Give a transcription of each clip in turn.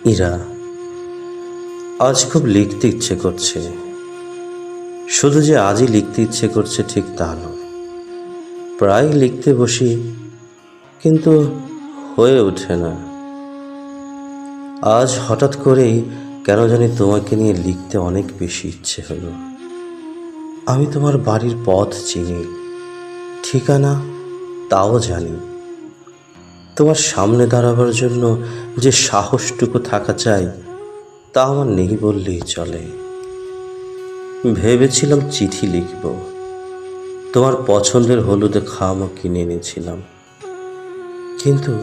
ইরা, আজ খুব লিখতে ইচ্ছে করছে। শুধু যে আজই লিখতে ইচ্ছে করছে ঠিক তা নয়। প্রায় লিখতে বসি, কিন্তু হয়ে ওঠে না। আজ হঠাৎ করেই কেন জানি তোমাকে নিয়ে লিখতে অনেক বেশি ইচ্ছে হলো। আমি তোমার বাড়ির পথ চিনি, ঠিকানা তাও জানি। তোমার সামনে দাঁড়াবার জন্য যে সাহসটুকু থাকা চাই তা আমার নেই বললেই চলে। ভেবেছিলাম চিঠি লিখব, তোমার পছন্দের হলুদে খামও কিনে এনেছিলাম, কিন্তু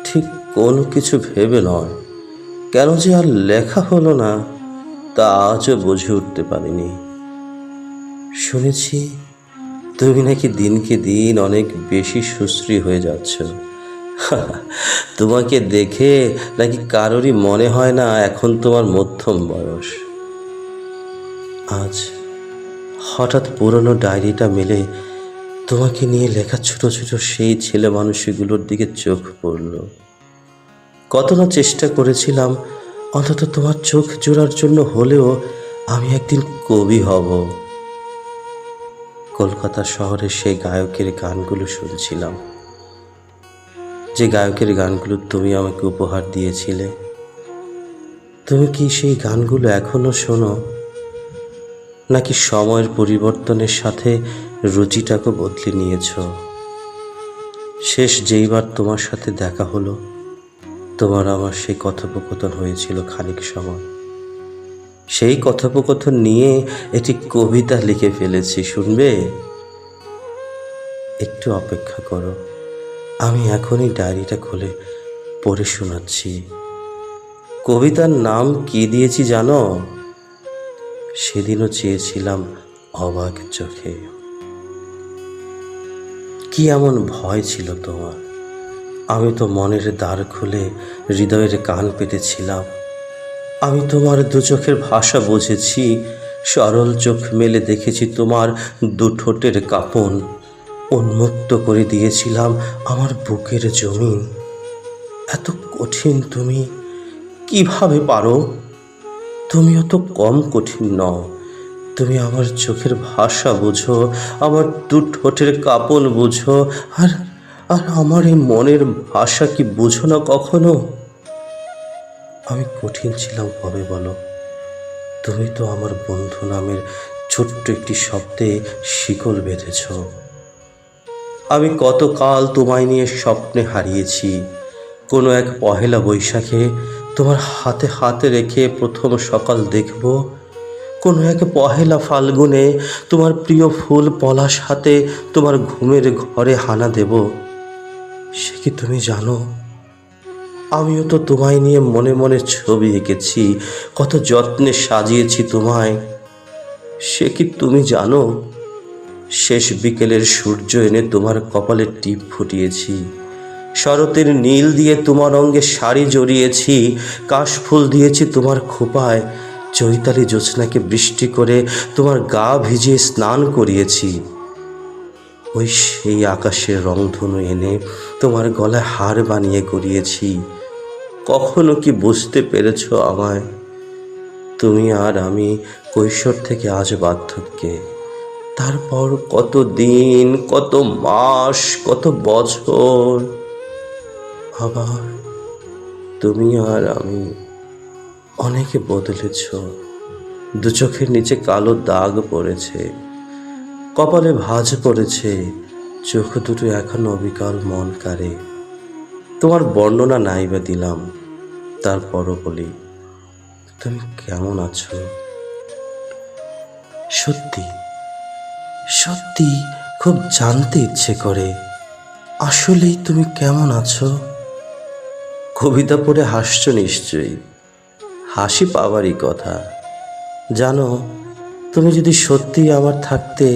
ঠিক কোনো কিছু ভেবে নয়, কেন যে আর লেখা হলো না তা আজও বুঝে উঠতে পারিনি। শুনেছি তুমি নাকি দিনকে দিন অনেক বেশি সুশ্রী হয়ে যাচ্ছ। তোমাকে দেখে নাকি কারোরই মনে হয় না এখন তোমার মধ্যম বয়স। আজ হঠাৎ পুরনো ডায়েরিটা মেলে তোমাকে নিয়ে লেখা ছোট ছোট সেই ছেলে মানুষগুলোর দিকে চোখ পড়ল। কত না চেষ্টা করেছিলাম অন্তত তোমার চোখ জোড়ার জন্য হলেও আমি একদিন কবি হব। কলকাতা শহরের সেই গায়কের গানগুলো শুনছিলাম, যে গায়কের গানগুলো তুমি আমাকে উপহার দিয়েছিলে। তুমি কি সেই গানগুলো এখনো শোনো, নাকি সময়ের পরিবর্তনের সাথে রুচিটাকে বদলে নিয়েছ? শেষ যেইবার তোমার সাথে দেখা হলো, তোমার আমার সেই কথোপকথন হয়েছিল খানিক সময়। সেই কথোপকথন নিয়ে একটি কবিতা লিখে ফেলেছি, শুনবে? একটু অপেক্ষা করো, আমি এখনই ডায়েরিটা খুলে পড়ে শোনাচ্ছি। কবিতার নাম কি দিয়েছি জানো? সেদিনও চেয়েছিলাম অবাক চোখে। কি এমন ভয় ছিল তোমার? আমি তো মনের দ্বার খুলে হৃদয়ের কান পেতেছিলাম। আমি তোমার দু চোখের ভাষা বুঝেছি, সরল চোখ মেলে দেখেছি তোমার দু ঠোঁটের কাঁপন। উন্মুক্ত করে দিয়েছিলাম আমার বুকের জমিন। এত কঠিন তুমি কিভাবে পারো? তুমিও তো কম কঠিন নও। তুমি আমার চোখের ভাষা বুঝো, আমার দু ঠোঁটের কাঁপন বুঝো, আর আর আমার এই মনের ভাষা কি বুঝো না কখনো? আমি কঠিন ছিলাম কবে বলো? তুমি তো আমার বন্ধু নামের ছোট্ট একটি শব্দে শিকল বেঁধেছ। আমি কতকাল তোমায় নিয়ে স্বপ্নে হারিয়েছি। কোনো এক পহেলা বৈশাখে তোমার হাতে হাতে রেখে প্রথম সকাল দেখব। কোনো এক পহেলা ফাল্গুনে তোমার প্রিয় ফুল পলাশ হাতে তোমার ঘুমের ঘরে হানা দেব। সে কি তুমি জানো? আমিও তো তোমায় নিয়ে মনে মনে ছবি এঁকেছি, কত যত্নে সাজিয়েছি তোমায়। সে কি তুমি জানো? শেষ বিকেলের সূর্য এনে তোমার কপালে টিপ ফুটিয়েছি, শরতের নীল দিয়ে তোমার অঙ্গে শাড়ি জড়িয়েছি, কাশফুল দিয়েছি তোমার খোপায়, চৈতালি জ্যোৎস্নাকে বৃষ্টি করে তোমার গা ভিজিয়ে স্নান করিয়েছি। ওই সেই আকাশের রংধনু এনে তোমার গলায় হার বানিয়ে করিয়েছি। কখনো কি বুঝতে পেরেছ আমায়? তুমি আর আমি কৈশোর থেকে আজ বার্ধক্যে, তারপর কত দিন, কত মাস, কত বছর, আবার তুমি আর আমি অনেকে বদলেছ। দু চোখের নিচে কালো দাগ পড়েছে, কপালে ভাঁজ পড়েছে, চোখ দুটো এখন অবিকল মন কাড়ে। তোমার বর্ণনা নাই বা দিলাম, তারপরও বলি, তুমি কেমন আছো? সত্যি সত্যি খুব জানতে ইচ্ছে করে, আসলেই তুমি কেমন আছো? কবিতা পড়ে হাসছো নিশ্চয়ই। হাসি পাওয়ারই কথা। জানো, তুমি যদি সত্যি আমার থাকতে,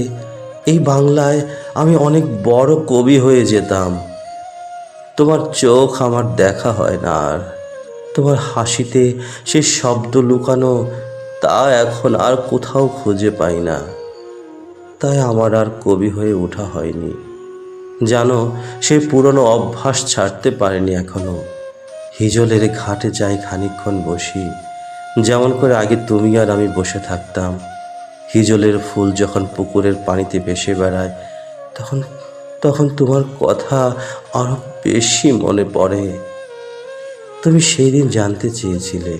এই বাংলায় আমি অনেক বড় কবি হয়ে যেতাম। তোমার চোখ আমার দেখা হয় না আর, তোমার হাসিতে সেই শব্দ লুকানো, তা এখন আর কোথাও খুঁজে পাই না। তাই আমার আর কবি হয়ে ওঠা হয়নি। জানো, সেই পুরনো অভ্যাস ছাড়তে পারিনি এখনো। হিজলের ঘাটে যাই খানিকক্ষণ বসি, যেমন করে আগে তুমি আর আমি বসে থাকতাম। হিজলের ফুল যখন পুকুরের পানিতে ভেসে বেড়ায়, তখন তখন তোমার কথা আরো বেশি মনে পড়ে। তুমি সেই দিন জানতে চেয়েছিলে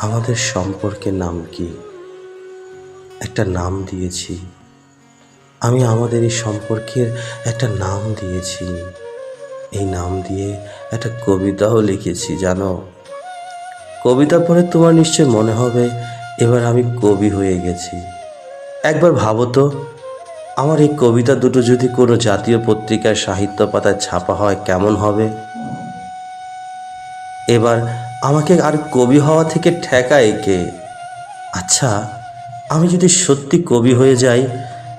আমাদের সম্পর্কের নাম কি। একটা নাম দিয়েছি আমি, আমাদের এই সম্পর্কের একটা নাম দিয়েছি। এই নাম দিয়ে একটা কবিতাও লিখেছি জানো। কবিতা পড়ে তোমার নিশ্চয় মনে হবে এবার আমি কবি হয়ে গেছি। একবার ভাবো তো, আমার এই কবিতা দুটো যদি কোনো জাতীয় পত্রিকার সাহিত্য পাতায় ছাপা হয় কেমন হবে। এবার আমাকে আর কবি হওয়া থেকে ঠেকায় কে? আচ্ছা, আমি যদি সত্যি কবি হয়ে যাই,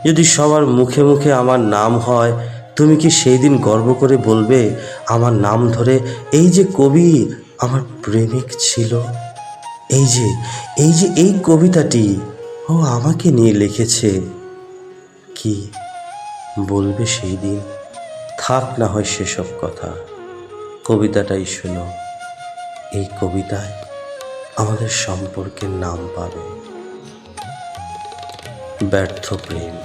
যদি সবার মুখে মুখে আমার নাম হয়, তুমি কি সেই দিন গর্ব করে বলবে আমার নাম ধরে, এই যে কবি আমার প্রেমিক ছিল, এই যে এই কবিতাটি ও আমাকে নিয়ে লিখেছে? কি বলবে সেই দিন? থাক না হয় সেসব কথা, কবিতাটাই শোনো। এই কবিতায় আমাদের সম্পর্কের নাম পাবে ব্যর্থ প্রেম।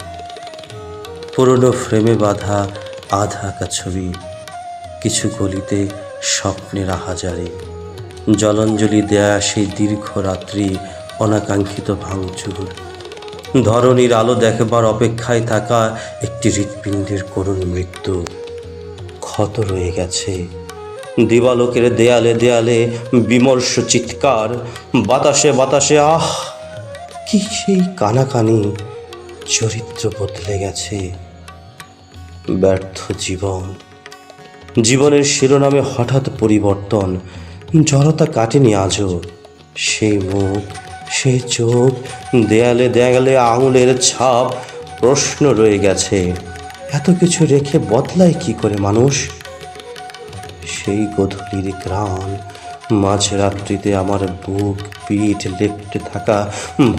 পুরনো ফ্রেমে বাঁধা আধা আঁকা ছবি, কিছু গলিতে স্বপ্নের আহাজারে, জলাঞ্জলি দেয়া সেই দীর্ঘ রাত্রি, অনাকাঙ্ক্ষিত ভাঙচুর, ধরণীর আলো দেখবার অপেক্ষায় থাকা একটি হৃৎপিণ্ডের করুণ মৃত্যু। ক্ষত রয়ে গেছে দিবালোকের দেয়ালে দেয়ালে, বিমর্ষ চিৎকার, বাতাসে বাতাসে আহ কি সেই কানাকানি। চরিত্র বদলে গেছে। ব্যর্থ জীবন, জীবনের শিরোনামে হঠাৎ পরিবর্তন। জড়তা কাটেনি আজও। সেই মুখ, সেই চোখ, দেয়ালে দেয়ালে আঙুলের ছাপ, প্রশ্ন রয়ে গেছে। এত কিছু রেখে বদলায় কি করে মানুষ? সেই গধূলির গ্রাম, মাঝরাত্রিতে আমার বুক পিঠ লেপ্টে থাকা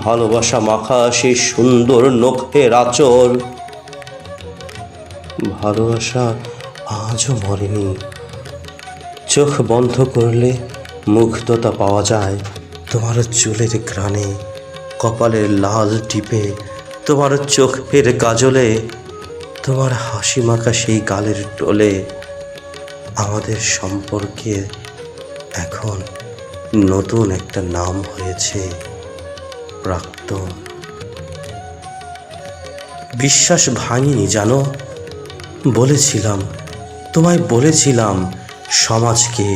ভালোবাসা মাখা সেই সুন্দর নখের আঁচল। ভালোবাসা আজও মরেনি। চোখ বন্ধ করলে মুগ্ধতা পাওয়া যায় তোমার চুলের ঘ্রাণে, কপালের লাল টিপে, তোমার চোখের কাজলে, তোমার হাসি মাখা সেই গালের টোলে। আমাদের সম্পর্কে এখন নতুন একটা নাম হয়েছে, প্রাক্তন। বিশ্বাস ভাঙিনি জানো। বলেছিলাম, তোমায় বলেছিলাম সমাজকে,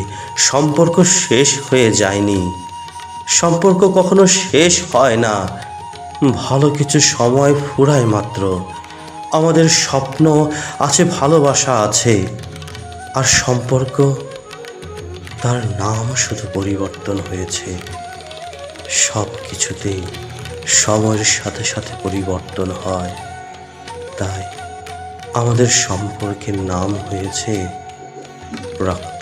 সম্পর্ক শেষ হয়ে যায়নি। সম্পর্ক কখনো শেষ হয় না, ভালো কিছু সময় ফুরায় মাত্র। আমাদের স্বপ্ন আছে, ভালোবাসা আছে, আর সম্পর্ক, তার নাম শুধু পরিবর্তন হয়েছে। সব কিছুতেই সময়ের সাথে সাথে পরিবর্তন হয়, তাই আমাদের সম্পর্কের নাম হয়েছে প্রাক্তন।